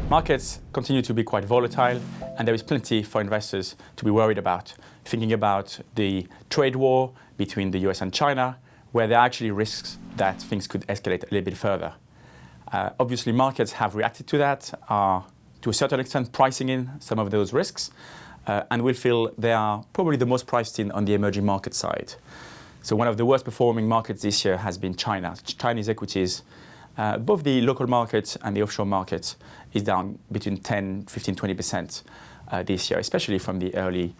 Markets continue to be quite volatile, and there is plenty for investors to be worried about. Thinking about the trade war between the US and China, where there are actually risks that things could escalate a little bit further. Obviously, markets have reacted to that, are to a certain extent pricing in some of those risks, and we feel they are probably the most priced in on the emerging market side. So one of the worst performing markets this year has been China. Chinese equities, both the local markets and the offshore markets, is down between 10, 15, 20% this year, especially from the early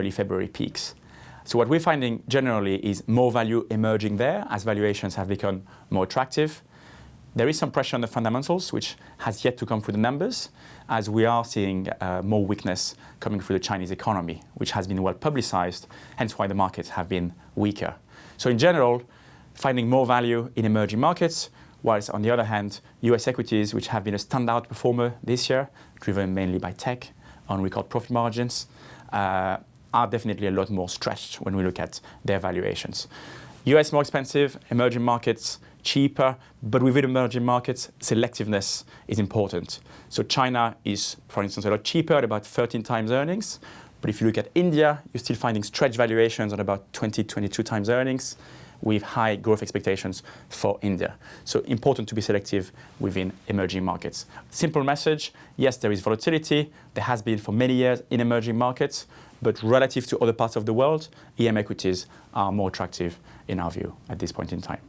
February peaks. So what we're finding generally is more value emerging there as valuations have become more attractive. There is some pressure on the fundamentals, which has yet to come through the numbers, as we are seeing more weakness coming through the Chinese economy, which has been well publicized, hence why the markets have been weaker. So in general, finding more value in emerging markets, whilst on the other hand, US equities, which have been a standout performer this year, driven mainly by tech on record profit margins, are definitely a lot more stretched when we look at their valuations. US more expensive, emerging markets cheaper, but within emerging markets, selectiveness is important. So China is, for instance, a lot cheaper at about 13 times earnings. But if you look at India, you're still finding stretched valuations on about 20, 22 times earnings, with high growth expectations for India. So important to be selective within emerging markets. Simple message, yes, there is volatility. There has been for many years in emerging markets, but relative to other parts of the world, EM equities are more attractive in our view at this point in time.